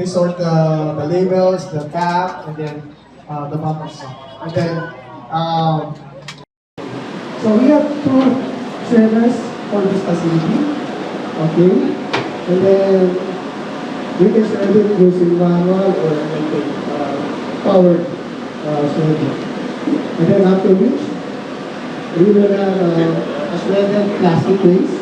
sort the labels, the cap, and then the bottom stuff. And then, so we have two trailers for this facility. Okay, and then we can serve it using manual or electric powered server. And then after which, we will have a shredded plastic waste.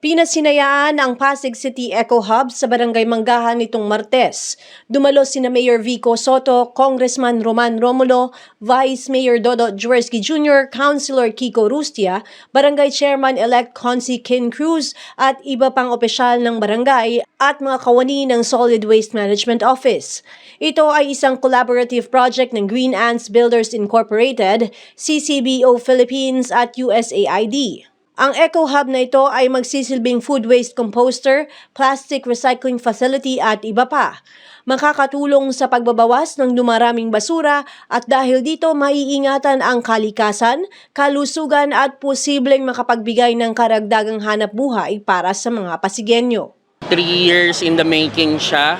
Pinasinayaan ang Pasig City Eco Hub sa Barangay Manggahan nitong Martes. Dumalo sina Mayor Vico Soto, Congressman Roman Romulo, Vice Mayor Dodo Jaworski Jr., Councilor Kiko Rustia, Barangay Chairman-elect Consi Ken Cruz at iba pang opisyal ng barangay at mga kawani ng Solid Waste Management Office. Ito ay isang collaborative project ng Green Ants Builders Incorporated, CCBO Philippines at USAID. Ang Eco Hub na ito ay magsisilbing food waste composter, plastic recycling facility at iba pa. Makakatulong sa pagbabawas ng dumaraming basura at dahil dito maiingatan ang kalikasan, kalusugan at posibleng makapagbigay ng karagdagang hanap buhay para sa mga Pasigenyo. 3 years in the making siya.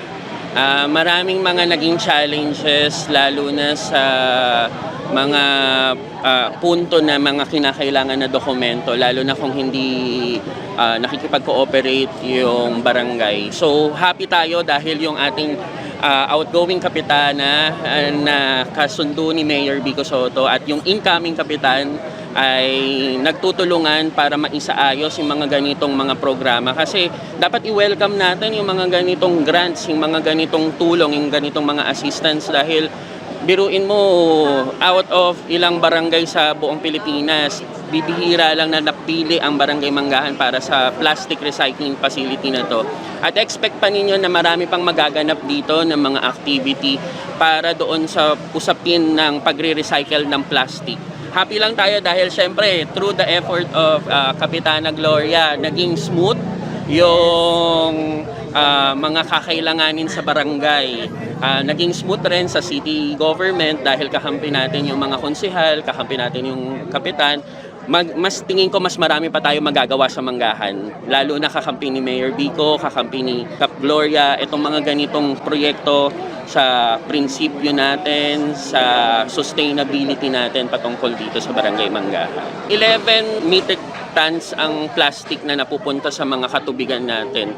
Maraming mga naging challenges lalo na sa mga punto na mga kinakailangan na dokumento lalo na kung hindi nakikipag-cooperate yung barangay. So happy tayo dahil yung ating outgoing kapitana na kasundo ni Mayor Vico Soto at yung incoming kapitan ay nagtutulungan para maisaayos yung mga ganitong mga programa kasi dapat i-welcome natin yung mga ganitong grants, yung mga ganitong tulong, yung ganitong mga assistance dahil biruin mo out of ilang barangay sa buong Pilipinas, bibihira lang na napili ang Barangay Manggahan para sa plastic recycling facility na to. At expect pa ninyo na marami pang magaganap dito ng mga activity para doon sa usapin ng pagre-recycle ng plastic. Happy lang tayo dahil syempre through the effort of Kapitana Gloria, naging smooth yung mga kakailanganin sa barangay. Naging smooth rin sa city government dahil kakampi natin yung mga konsehal, kakampi natin yung kapitan. Mas tingin ko mas marami pa tayo magagawa sa Manggahan. Lalo na kakampi ni Mayor Vico, kakampi ni Kap Gloria, itong mga ganitong proyekto sa prinsipyo natin, sa sustainability natin patungkol dito sa Barangay Manggahan. 11 metric tons ang plastic na napupunta sa mga katubigan natin.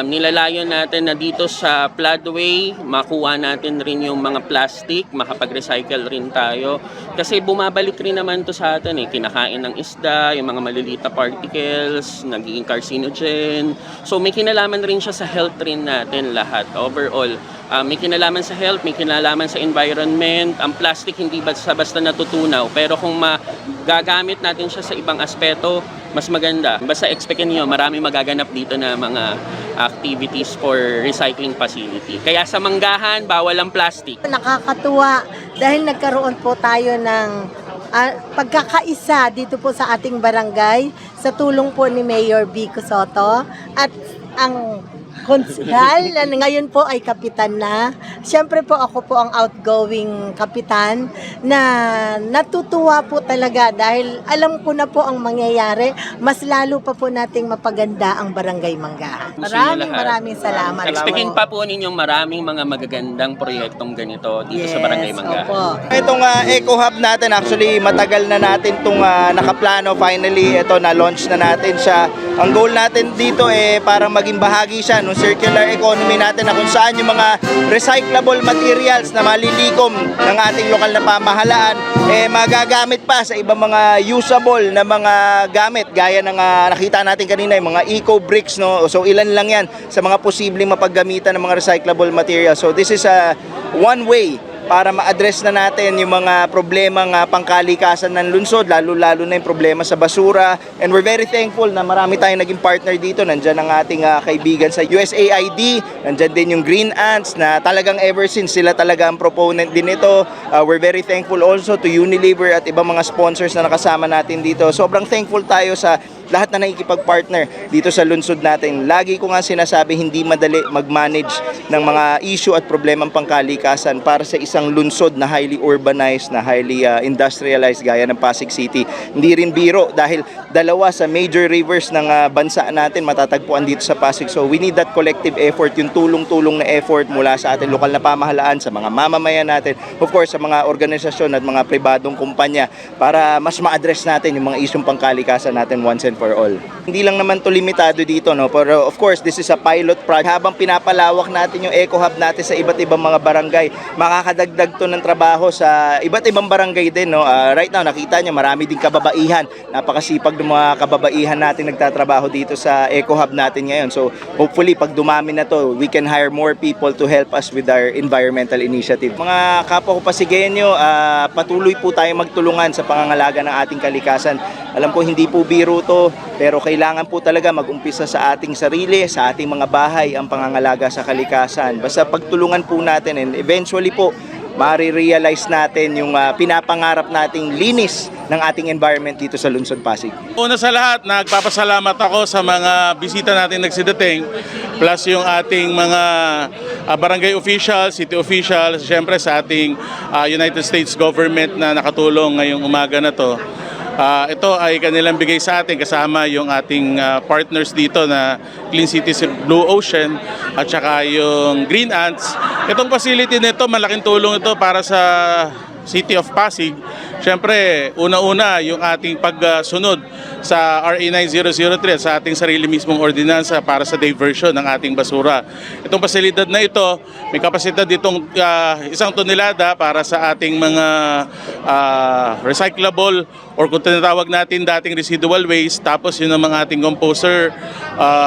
Nilalayon natin na dito sa floodway, makuha natin rin yung mga plastic, makapag-recycle rin tayo. Kasi bumabalik rin naman to sa atin kinakain ng isda, yung mga maliliit na particles, nagiging carcinogen. So may kinalaman rin siya sa health rin natin lahat, overall. May kinalaman sa health, may kinalaman sa environment. Ang plastic hindi basta natutunaw, pero kung magagamit natin siya sa ibang aspeto, mas maganda. Basta expectin niyo, marami magaganap dito na mga activities for recycling facility. Kaya sa Manggahan, bawal ang plastic. Nakakatuwa dahil nagkaroon po tayo ng pagkakaisa dito po sa ating barangay sa tulong po ni Mayor Vico Soto at ang konsehal na ngayon po ay kapitan na. Siyempre po ako po ang outgoing kapitan na natutuwa po talaga dahil alam ko na po ang mangyayari. Mas lalo pa po nating mapaganda ang Barangay Manggahan. Maraming salamat. Expecting pa po ninyong maraming mga magagandang proyektong ganito dito sa Barangay Manggahan. Opo. Itong Eco Hub natin, actually matagal na natin itong nakaplano. Finally, ito na-launch na natin siya. Ang goal natin dito para maging bahagi siya ng circular economy natin na kung saan yung mga recyclable materials na malilikom ng ating lokal na pamahalaan magagamit pa sa ibang mga usable na mga gamit gaya ng nakita natin kanina yung mga eco bricks, no? So ilan lang yan sa mga posibleng mapaggamitan ng mga recyclable materials. So this is one way para ma-address na natin yung mga problemang pangkalikasan ng lungsod, lalo-lalo na yung problema sa basura. And we're very thankful na marami tayong naging partner dito. Nandyan ang ating kaibigan sa USAID, nandyan din yung Green Ants na talagang ever since sila talaga ang proponent din ito. We're very thankful also to Unilever at ibang mga sponsors na nakasama natin dito. Sobrang thankful tayo sa lahat na nakikipag-partner dito sa lungsod natin. Lagi ko nga sinasabi, hindi madali mag-manage ng mga issue at problemang pangkalikasan para sa isang lungsod na highly urbanized, na highly industrialized gaya ng Pasig City. Hindi rin biro dahil dalawa sa major rivers ng bansa natin matatagpuan dito sa Pasig. So we need that collective effort, yung tulong-tulong na effort mula sa ating lokal na pamahalaan, sa mga mamamayan natin, of course sa mga organisasyon at mga pribadong kumpanya para mas ma-address natin yung mga isyong pangkalikasan natin once and for all. Hindi lang naman to limitado dito, no? Pero of course, this is a pilot project. Habang pinapalawak natin yung Eco Hub natin sa iba't ibang mga barangay, makakadagdag to ng trabaho sa iba't ibang barangay din, no? Right now, nakita niyo marami din kababaihan. Napakasipag ng mga kababaihan natin nagtatrabaho dito sa Eco Hub natin ngayon. So, hopefully, pag dumami na to, we can hire more people to help us with our environmental initiative. Mga kapwa ko Pasigueño, patuloy po tayo magtulungan sa pangangalaga ng ating kalikasan. Alam ko hindi po biro to, pero kailangan po talaga mag-umpisa sa ating sarili, sa ating mga bahay ang pangangalaga sa kalikasan. Basta pagtulungan po natin and eventually po ma-realize natin yung pinapangarap nating linis ng ating environment dito sa Lungsod Pasig. Una sa lahat, nagpapasalamat ako sa mga bisita natin nagsidating, plus yung ating mga barangay officials, city officials, siyempre sa ating United States government na nakatulong ngayong umaga na to. Ito ay kanilang bigay sa atin kasama yung ating partners dito na Clean Cities Blue Ocean at saka yung Green Ants. Itong facility nito, malaking tulong ito para sa City of Pasig. Siyempre, una-una yung ating pagsunod sa RA 9003 sa ating sarili mismong ordinansa para sa diversion ng ating basura. Itong pasilidad na ito, may kapasidad ditong 1 tonelada para sa ating mga recyclable or kung tinatawag natin dating residual waste, tapos yun ang mga ating composter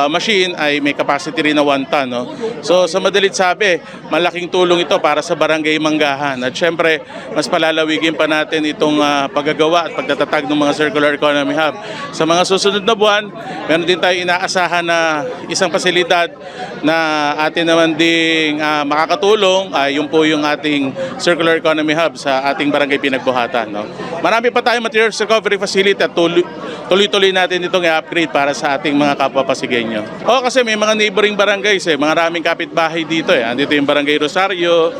machine ay may capacity rin na 1 ton. No? So sa madalit sabi, malaking tulong ito para sa Barangay Manggahan. At syempre, mas palalawigin pa natin itong paggagawa at pagtatatag ng mga Circular Economy Hub. Sa mga susunod na buwan, meron din tayo inaasahan na isang pasilidad na atin naman ding makakatulong. Yun po yung ating Circular Economy Hub sa ating Barangay Pinagbuhatan. No? Marami pa tayong materials recovery facility at tuloy-tuloy natin itong i-upgrade para sa ating mga kapwa Pasigueño. Kasi may mga neighboring barangays, mga raming kapitbahay dito. Andito yung Barangay Rosario,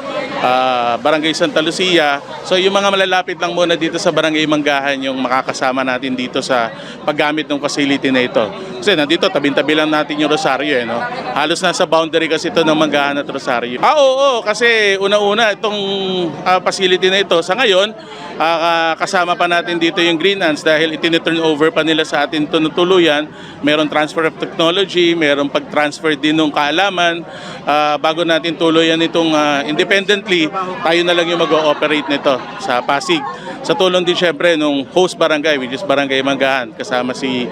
Barangay Santa Lucia. So yung mga malalapit lang muna dito sa Barangay Manggahan yung makakasama natin dito sa paggamit ng facility na ito. Kasi nandito, tabi-tabi lang natin yung Rosario. No? Halos nasa boundary kasi ito ng Manggahan at Rosario. Oo, kasi una-una itong facility na ito sa ngayon, kasama pa natin dito yung Green Ants dahil itine-turn over pa nila sa atin tunutuluyan. Meron transfer of technology, meron pag-transfer din ng kaalaman. Bago natin tuluyan itong independently, tayo na lang yung mag-ooperate nito sa Pasig. Sa tulong din syempre nung host barangay, which is Barangay Manggahan, kasama si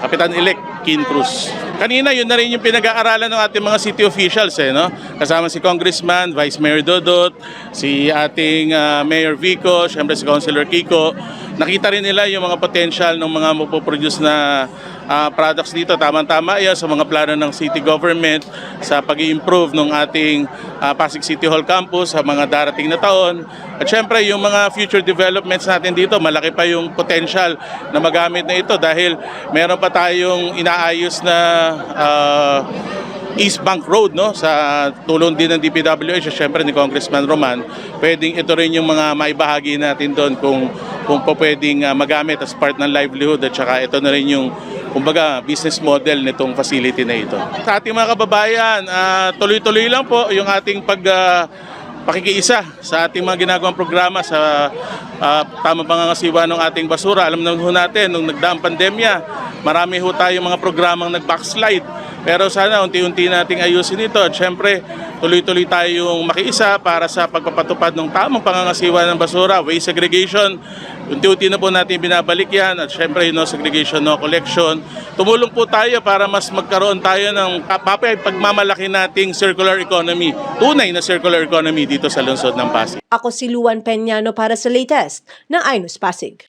Kapitan-elect Kin Cruz. Kanina yun na rin yung pinag-aaralan ng ating mga city officials. No? Kasama si Congressman, Vice Mayor Dodot, si ating Mayor Vico, syempre si Councilor Kiko. Nakita rin nila yung mga potential ng mga mapoproduce na products dito. Tama-tama yan sa mga plano ng city government sa pag-i-improve ng ating Pasig City Hall campus sa mga darating na taon. At syempre yung mga future developments natin dito, malaki pa yung potential na magamit na ito dahil meron pa tayong inaayos na East Bank Road, no? Sa tulong din ng DPWH, syempre ni Congressman Roman, pwedeng ito rin yung mga maibahagi natin doon kung pwedeng magamit as part ng livelihood at saka ito na rin yung kumbaga business model nitong facility na ito. Sa ating mga kababayan, tuloy-tuloy lang po yung ating pakikiisa sa ating mga ginagawang programa sa tamang pangangasiwa ng ating basura. Alam naman ho natin, nung nagdaang pandemya, marami ho tayong mga programang nag-backslide Pero sana unti-unti nating ayusin ito. At syempre, tuloy-tuloy tayong makiisa para sa pagpapatupad ng tamang pangangasiwa ng basura, waste segregation. Unti-unti na po natin binabalik yan. At syempre, no segregation, no collection. Tumulong po tayo para mas magkaroon tayo ng pagmamalaki nating circular economy, tunay na circular economy dito sa lungsod ng Pasig. Ako si Luan Peñano para sa latest ng iNews Pasig.